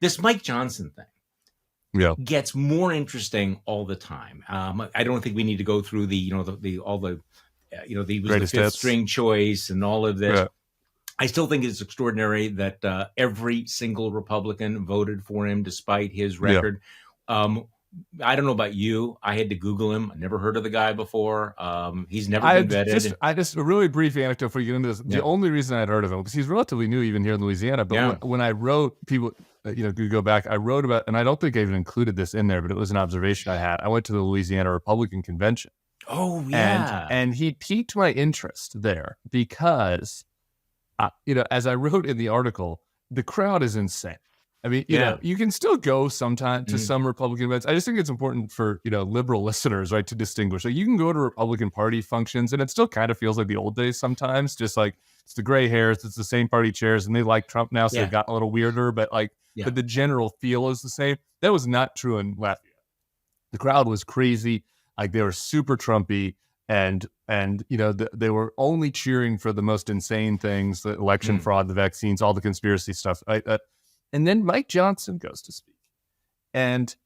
this Mike Johnson thing gets more interesting all the time. I don't think we need to go through he was the fifth string choice and all of this. Yeah. I still think it's extraordinary that every single Republican voted for him despite his record. Yeah. I don't know about you. I had to Google him. I never heard of the guy before. He's never been vetted. Just a really brief anecdote before you get into this. The only reason I'd heard of him, because he's relatively new even here in Louisiana, but when I wrote, people, could go back, I wrote about, and I don't think I even included this in there, but it was an observation I had. I went to the Louisiana Republican Convention. Oh, yeah. And he piqued my interest there because, as I wrote in the article, the crowd is insane. I mean, you can still go sometime to some Republican events. I just think it's important for, liberal listeners, right, to distinguish. Like, you can go to Republican Party functions and it still kind of feels like the old days sometimes, just like it's the gray hairs, it's the same party chairs, and they like Trump now, so they've gotten a little weirder, but but the general feel is the same. That was not true in Lafayette. The crowd was crazy. Like, they were super Trumpy. And they were only cheering for the most insane things, the election fraud, the vaccines, all the conspiracy stuff. Right? And then Mike Johnson goes to speak, and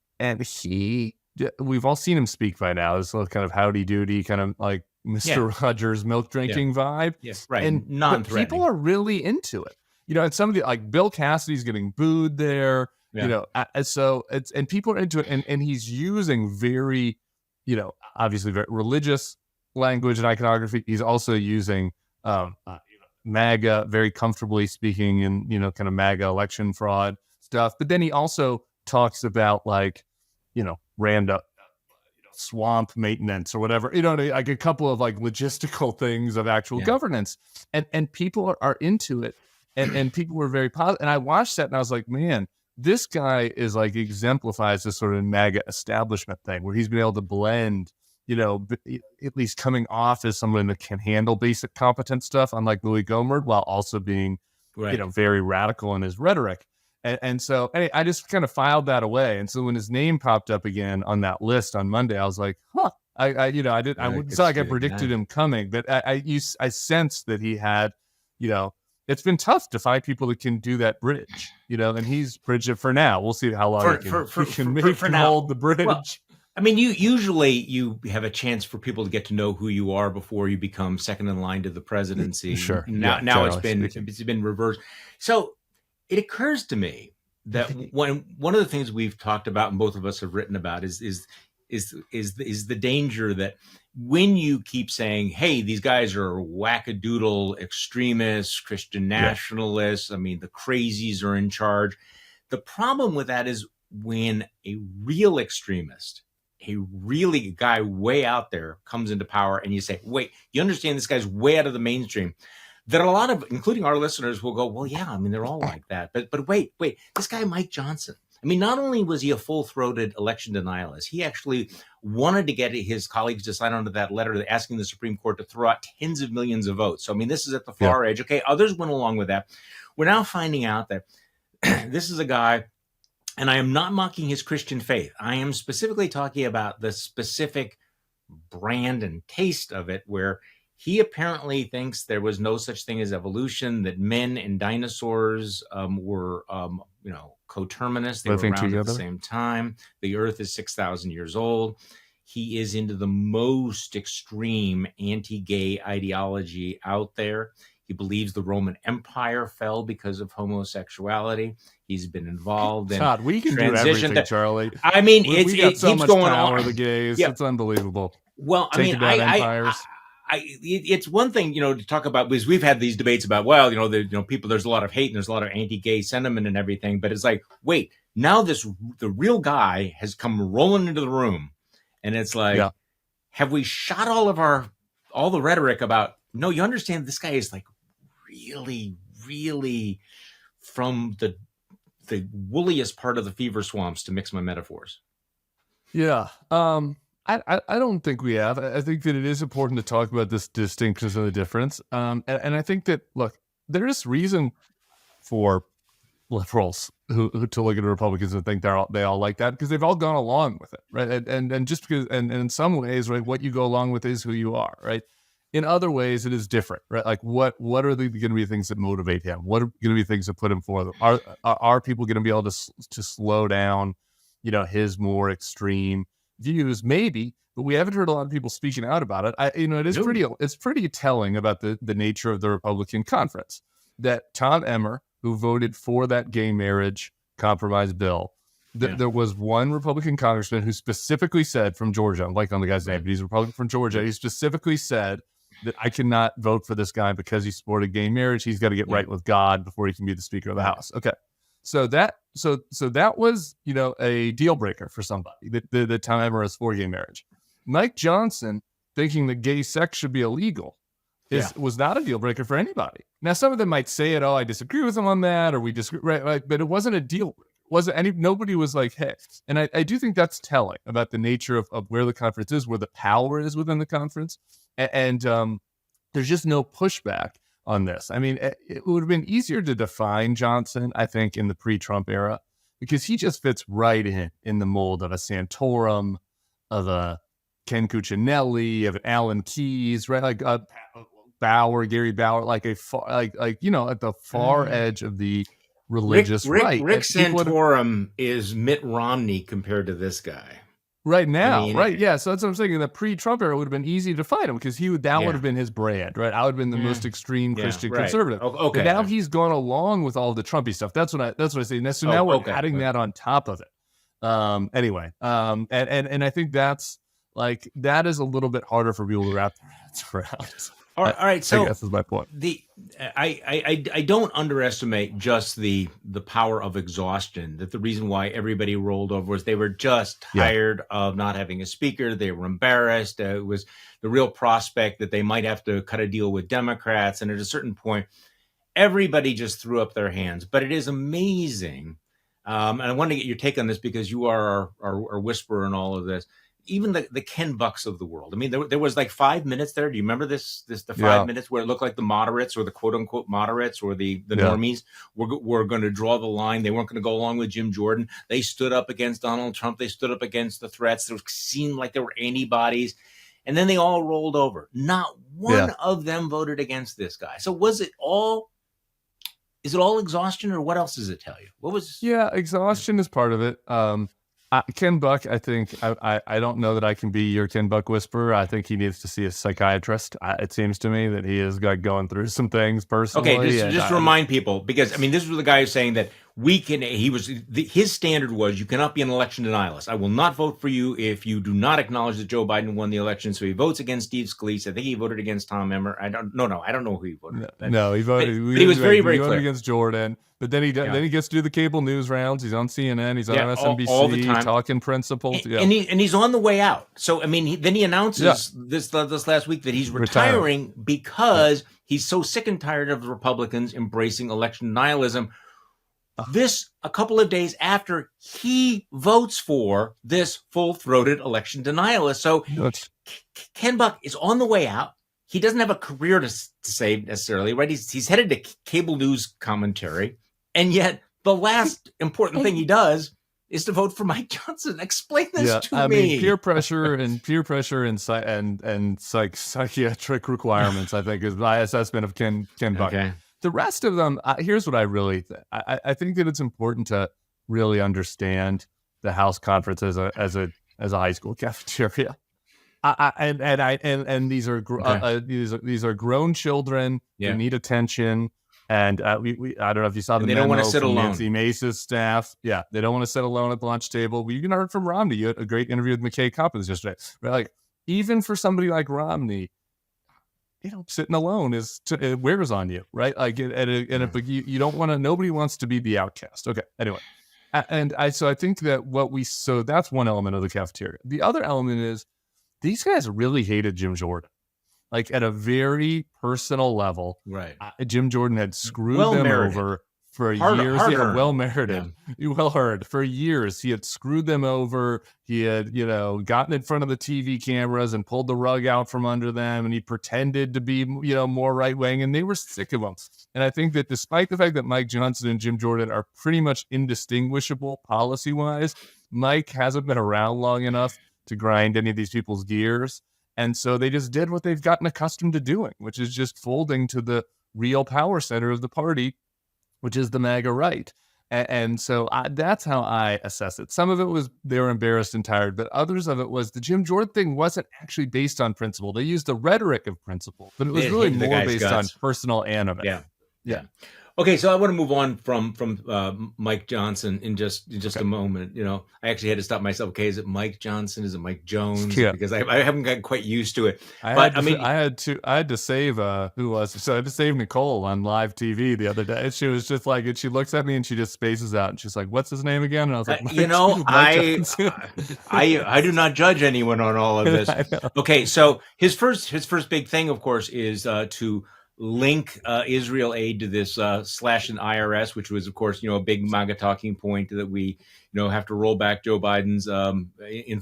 we've all seen him speak by now. This little kind of howdy doody, kind of like Mr. Rogers milk drinking vibe. Yes, right. And non-threatening. People are really into it. And some of the, like, Bill Cassidy's getting booed there. So and people are into it, and he's using very, obviously very religious language and iconography. He's also using MAGA, very comfortably speaking in, kind of MAGA election fraud stuff. But then he also talks about, random swamp maintenance or whatever, like a couple of like logistical things of actual governance. And people are into it. And people were very positive. And I watched that and I was like, man, this guy is like exemplifies this sort of MAGA establishment thing where he's been able to blend, at least coming off as someone that can handle basic competent stuff, unlike Louis Gohmert, while also being, very radical in his rhetoric. And so I just kind of filed that away. And so when his name popped up again on that list on Monday, I was like, huh. It's not like I predicted him coming, but I sensed that he had, it's been tough to find people that can do that bridge, and he's bridged it for now. We'll see how long he can hold the bridge. Well, I mean, you have a chance for people to get to know who you are before you become second in line to the presidency. Sure. Now it's been reversed. So it occurs to me that one of the things we've talked about and both of us have written about is the danger that when you keep saying, hey, these guys are wackadoodle extremists, Christian nationalists, I mean, the crazies are in charge. The problem with that is when a real extremist, a really guy way out there comes into power and you say, wait, you understand this guy's way out of the mainstream, that a lot of, including our listeners, will go, well, yeah, I mean, they're all like that. But wait, this guy, Mike Johnson, I mean, not only was he a full-throated election denialist, he actually wanted to get his colleagues to sign on to that letter asking the Supreme Court to throw out tens of millions of votes. So, I mean, this is at the far edge. Okay, others went along with that. We're now finding out that this is a guy, and I am not mocking his Christian faith. I am specifically talking about the specific brand and taste of it, where he apparently thinks there was no such thing as evolution, that men and dinosaurs were, coterminous. They were around at the same time. The earth is 6,000 years old. He is into the most extreme anti-gay ideology out there. He believes the Roman Empire fell because of homosexuality. He's been involved in God, we can do everything, Charlie. I mean, it keeps going on. The gays, it's unbelievable. Well, empires. It's one thing, to talk about, because we've had these debates about, well, people, there's a lot of hate and there's a lot of anti-gay sentiment and everything, but it's like, wait, now the real guy has come rolling into the room, and it's like, have we shot all the rhetoric about, no, you understand this guy is like really, really from the woolliest part of the fever swamps, to mix my metaphors. Yeah. I don't think we have. I think that it is important to talk about this distinctions and the difference. And I think that, look, there is reason for liberals who to look at the Republicans and think they all like that, because they've all gone along with it, right? And just because, and in some ways, right, what you go along with is who you are, right? in other ways, it is different, right? Like what are going to be things that motivate him? What are going to be things that put him forward? Are people going to be able to slow down, his more extreme views? Maybe, but we haven't heard a lot of people speaking out about it. It's pretty telling about the nature of the Republican conference that Tom Emmer, who voted for that gay marriage compromise bill, there was one Republican congressman who specifically said, from Georgia, I'm blanking on the guy's name, but he's a Republican from Georgia. He specifically said that I cannot vote for this guy because he supported gay marriage. He's got to get right with God before he can be the Speaker of the House. Okay. So that was, a deal breaker for somebody that Tom Emmer is for gay marriage. Mike Johnson thinking that gay sex should be illegal was not a deal breaker for anybody. Now, some of them might say it, I disagree with him on that, or we disagree, right? But it wasn't a deal breaker. Nobody was like, hey, and I do think that's telling about the nature of where the conference is, where the power is within the conference. And there's just no pushback on this. I mean, it would have been easier to define Johnson, I think, in the pre-Trump era, because he just fits right in the mold of a Santorum, of a Ken Cuccinelli, of an Alan Keyes, right? Like Gary Bauer, like at the far edge of the religious right. Rick Santorum is Mitt Romney compared to this guy. Right now, right? Yeah, so that's what I'm saying. In the pre-Trump era, it would have been easy to fight him because would have been his brand, right? I would have been the most extreme Christian conservative. Okay. But now he's gone along with all the Trumpy stuff. That's what I say. So now we're adding that on top of it. Anyway, and I think that's that is a little bit harder for people to wrap their heads around. All right. So I guess is my point. I don't underestimate just the power of exhaustion. That the reason why everybody rolled over was they were just tired of not having a speaker. They were embarrassed. It was the real prospect that they might have to cut a deal with Democrats. And at a certain point, everybody just threw up their hands. But it is amazing. And I want to get your take on this because you are our whisperer in all of this. Even the Ken Bucks of the world. I mean, there was like 5 minutes there. Do you remember the 5 minutes where it looked like the moderates or the quote unquote moderates or the normies were going to draw the line? They weren't going to go along with Jim Jordan. They stood up against Donald Trump. They stood up against the threats. It seemed like they were antibodies. And then they all rolled over. Not one of them voted against this guy. So is it all exhaustion, or what else does it tell you? Exhaustion is part of it. Ken Buck, I think, I don't know that I can be your Ken Buck whisperer. I think he needs to see a psychiatrist. It seems to me that he is going through some things personally. Okay, just to remind people, because, I mean, this was the guy who's saying that his standard was you cannot be an election denialist. I will not vote for you if you do not acknowledge that Joe Biden won the election. So he votes against Steve Scalise. I think he voted against Tom Emmer. I don't know who he voted. No, he voted. But he was very clear against Jordan. But then he gets to do the cable news rounds. He's on CNN. He's on MSNBC all the time, talking principles. And he's on the way out. So I mean, then he announces this last week that he's retiring because he's so sick and tired of the Republicans embracing election denialism. This a couple of days after he votes for this full-throated election denialist. So Ken Buck is on the way out. He doesn't have a career to save necessarily, right? He's headed to cable news commentary. And yet the last important thing he does is to vote for Mike Johnson. Explain this to me. I mean, peer pressure and psychiatric requirements, I think, is my assessment of Ken Buck. Okay. The rest of them, here's what I really think. I think that it's important to really understand the House conference as a high school cafeteria. And these are grown children who need attention. And we I don't know if you saw the memo from Nancy Mace's staff. Yeah, they don't want to sit alone at the lunch table. We even heard from Romney. You had a great interview with McKay Coppins yesterday. But like, even for somebody like Romney, sitting alone it wears on you, right? Like, you don't want to. Nobody wants to be the outcast. Okay. Anyway, so I think that that's one element of the cafeteria. The other element is these guys really hated Jim Jordan. Like, at a very personal level, right? Jim Jordan had screwed them over for years. Well heard. For years, he had screwed them over. He had, gotten in front of the TV cameras and pulled the rug out from under them, and he pretended to be, more right wing, and they were sick of him. And I think that despite the fact that Mike Johnson and Jim Jordan are pretty much indistinguishable policy wise, Mike hasn't been around long enough to grind any of these people's gears. And so they just did what they've gotten accustomed to doing, which is just folding to the real power center of the party, which is the MAGA right. And so that's how I assess it. Some of it was they were embarrassed and tired, but others of it was the Jim Jordan thing wasn't actually based on principle. They used the rhetoric of principle, but it was really more based on personal animus. Yeah. Okay, so I want to move on from Mike Johnson in just a moment. I actually had to stop myself. Okay, is it Mike Johnson? Is it Mike Jones? Yeah. Because I haven't gotten quite used to it. I had to save who was so I had to save Nicole on live TV the other day. She was just like, and she looks at me and she just spaces out and she's like, "What's his name again?" And I was like, I do not judge anyone on all of this. Okay, so his first big thing, of course, is to link Israel aid to this slash an IRS, which was, of course, a big MAGA talking point that we, have to roll back Joe Biden's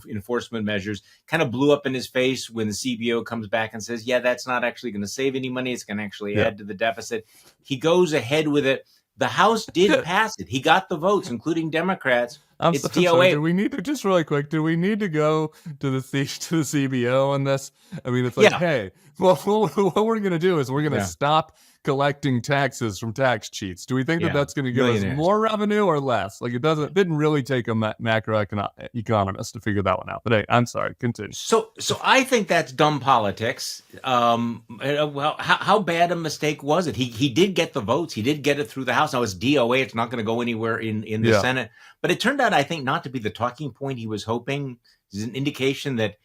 enforcement measures. Kind of blew up in his face when the CBO comes back and says, yeah, that's not actually going to save any money. It's going to actually add to the deficit. He goes ahead with it. The House did pass it. He got the votes, including Democrats. It's DOA. Sorry, do we need to just really quick? Do we need to go to the CBO on this? I mean, it's like, hey, well, what we're going to do is we're going to stop collecting taxes from tax cheats. Do we think that that's going to give us more revenue or less? Like, it didn't really take a macroeconomist to figure that one out. But hey, I'm sorry, continue. So I think that's dumb politics. Well, how bad a mistake was it? He did get the votes. He did get it through the House. Now it's DOA. It's not going to go anywhere in the Senate. But it turned out, I think, not to be the talking point he was hoping. It's an indication that,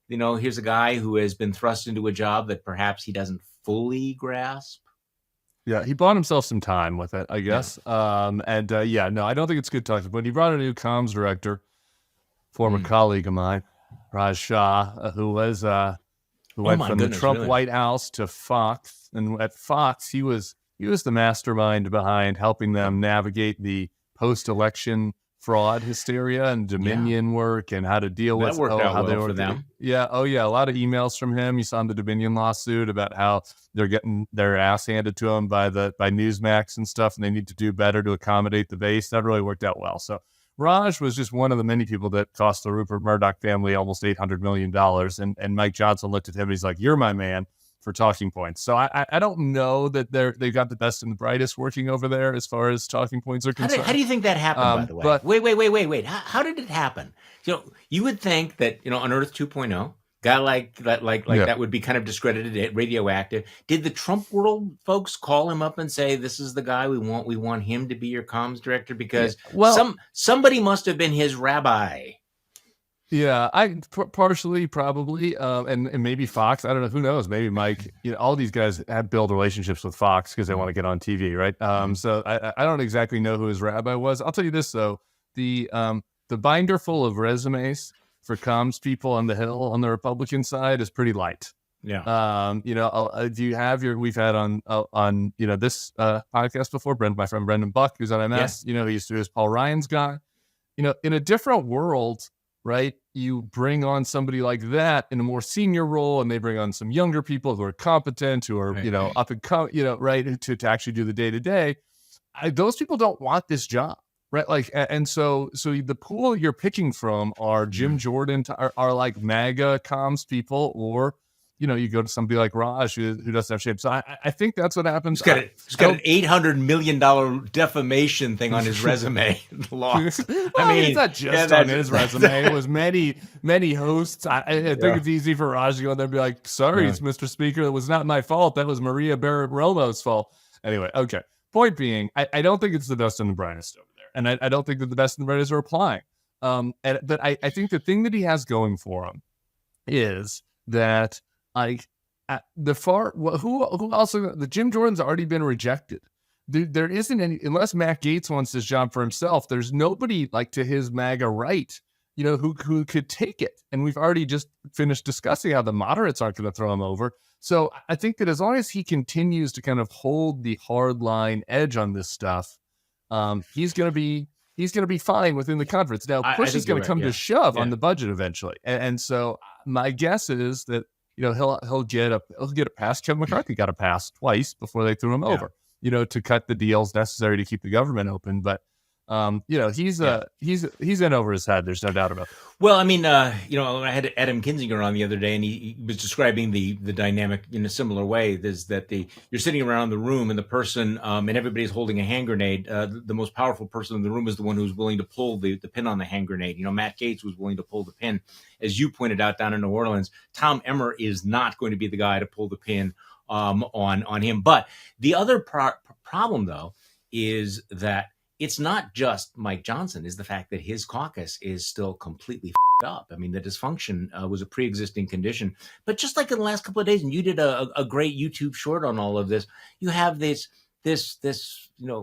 here's a guy who has been thrust into a job that perhaps he doesn't fully grasp. Yeah, he bought himself some time with it, I guess. I don't think it's good talking. But he brought a new comms director, former colleague of mine, Raj Shah, who went from the Trump White House to Fox. And at Fox, he was the mastermind behind helping them navigate the post-election fraud hysteria and Dominion work and how to deal with how they were for them. Yeah. Oh, yeah. A lot of emails from him. You saw in the Dominion lawsuit about how they're getting their ass handed to them by Newsmax and stuff, and they need to do better to accommodate the base. That really worked out well. So Raj was just one of the many people that cost the Rupert Murdoch family almost $800 million. And Mike Johnson looked at him and he's like, "You're my man for talking points." So I don't know that they've got the best and the brightest working over there as far as talking points are concerned. How do you think that happened, by the way? But wait. How did it happen? You would think that, on Earth 2.0, guy like that would be kind of discredited, radioactive. Did the Trump world folks call him up and say, this is the guy we want him to be your comms director? Because somebody must have been his rabbi. Yeah, partially probably, and maybe Fox. I don't know. Who knows? Maybe Mike. All these guys have built relationships with Fox because they want to get on TV, right? So I don't exactly know who his rabbi was. I'll tell you this though: the binder full of resumes for comms people on the Hill on the Republican side is pretty light. Yeah. Do you have we've had on this podcast before, my friend Brendan Buck, who's on MS. He used to be Paul Ryan's guy. In a different world. Right, you bring on somebody like that in a more senior role, and they bring on some younger people who are competent, who are up and come, right, to actually do the day to day. Those people don't want this job, right? Like, and so the pool you're picking from are Jim Jordan, are like MAGA comms people, or you go to somebody like Raj who doesn't have shape. So I think that's what happens. He's got an $800 million defamation thing on his resume. Lost. It's not just on his resume. It was many, many hosts. I think it's easy for Raj to go in there and be like, sorry, Mr. Speaker, it was not my fault. That was Maria Barrett-Romo's fault. Anyway, okay. Point being, I don't think it's the best and the brightest over there. And I don't think that the best and the brightest are applying. But I think the thing that he has going for him is that the Jim Jordan's already been rejected. There isn't any, unless Matt Gaetz wants this job for himself, there's nobody like to his MAGA right, who could take it. And we've already just finished discussing how the moderates aren't going to throw him over. So I think that as long as he continues to kind of hold the hard line edge on this stuff, he's going to be fine within the conference. Now, push is going to come to shove on the budget eventually. And so my guess is that, he'll get a pass. Kevin McCarthy got a pass twice before they threw him over, to cut the deals necessary to keep the government open. But He's in over his head. There's no doubt about it. Well, I mean, I had Adam Kinzinger on the other day, and he was describing the dynamic in a similar way. Is that you're sitting around the room, and the person, and everybody's holding a hand grenade. The most powerful person in the room is the one who's willing to pull the pin on the hand grenade. Matt Gaetz was willing to pull the pin, as you pointed out down in New Orleans. Tom Emmer is not going to be the guy to pull the pin on him. But the other problem, though, is that it's not just Mike Johnson, is the fact that his caucus is still completely up. I mean, the dysfunction was a pre-existing condition. But just like in the last couple of days, and you did a great YouTube short on all of this, you have this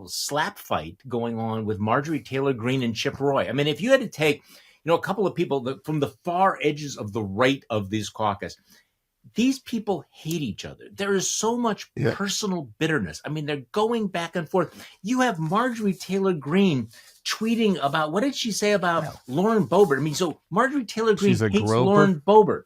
slap fight going on with Marjorie Taylor Greene and Chip Roy. I mean, if you had to take, a couple of people from the far edges of the right of this caucus, these people hate each other. There is so much personal bitterness. I mean, they're going back and forth. You have Marjorie Taylor Greene tweeting about, what did she say about Lauren Boebert? I mean, so Marjorie Taylor Greene hates Lauren Boebert.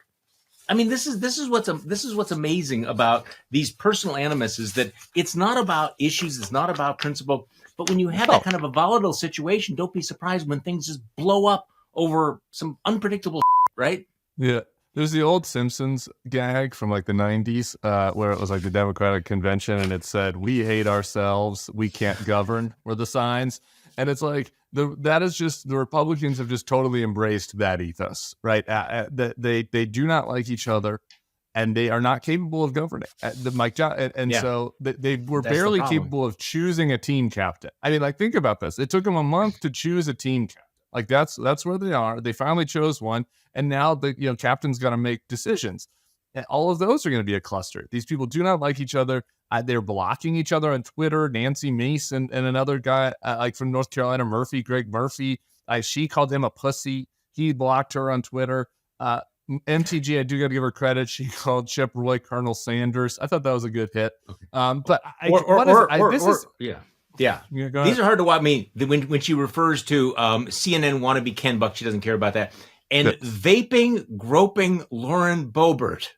I mean, this is what's amazing about these personal animus, is that it's not about issues, it's not about principle. But when you have that kind of a volatile situation, don't be surprised when things just blow up over some unpredictable right? Yeah. There's the old Simpsons gag from like the 90s where it was like the Democratic convention and it said, "We hate ourselves, we can't govern," were the signs. And it's like, that is just, the Republicans have just totally embraced that ethos, right? They do not like each other and they are not capable of governing. So they were barely capable of choosing a team captain. I mean, like, think about this. It took them a month to choose a team captain. Like, that's where they are. They finally chose one, and now the captain's got to make decisions. And all of those are going to be a cluster. These people do not like each other. They're blocking each other on Twitter. Nancy Mace and another guy like from North Carolina, Greg Murphy. She called him a pussy. He blocked her on Twitter. MTG, I do got to give her credit. She called Chip Roy Colonel Sanders. I thought that was a good hit. Okay. Yeah. These are hard to watch. I mean, when she refers to CNN wannabe Ken Buck, she doesn't care about that. And vaping, groping Lauren Boebert.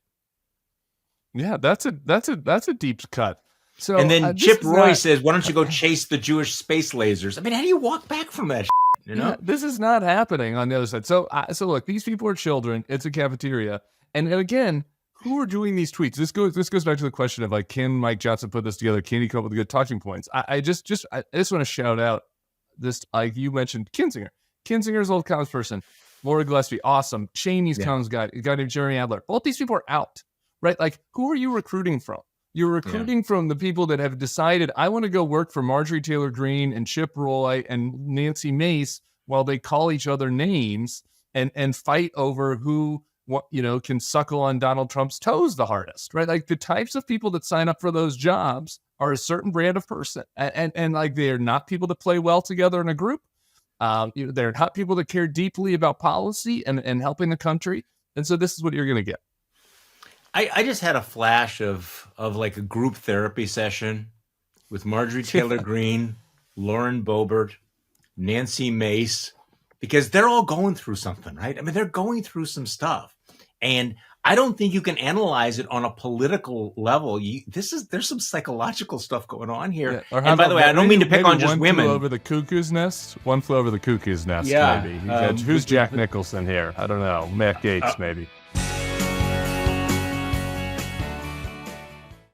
Yeah, that's a deep cut. So, and then Chip Roy says, "Why don't you go chase the Jewish space lasers?" I mean, how do you walk back from that? Yeah, this is not happening on the other side. So look, these people are children. It's a cafeteria, and again, who are doing these tweets? This goes back to the question of, like, can Mike Johnson put this together? Can he come up with good talking points? I just want to shout out this. Like you mentioned, Kinzinger's old comms person, Laura Gillespie, awesome. Cheney's comms guy, a guy named Jerry Adler. Both these people are out, right? Like, who are you recruiting from? You're recruiting from the people that have decided, I want to go work for Marjorie Taylor Greene and Chip Roy and Nancy Mace while they call each other names and fight over who can suckle on Donald Trump's toes the hardest, right? Like, the types of people that sign up for those jobs are a certain brand of person, and like, they're not people that play well together in a group. They're not people that care deeply about policy and helping the country. And so this is what you're going to get. I just had a flash of like a group therapy session with Marjorie Taylor Greene, Lauren Boebert, Nancy Mace, because they're all going through something, right? I mean, they're going through some stuff. And I don't think you can analyze it on a political level. There's some psychological stuff going on here. Yeah. And by the way, I don't mean to pick on just women. One flew over the cuckoo's nest. Maybe. Yeah. Who's Jack Nicholson here? I don't know. Matt Gaetz, maybe.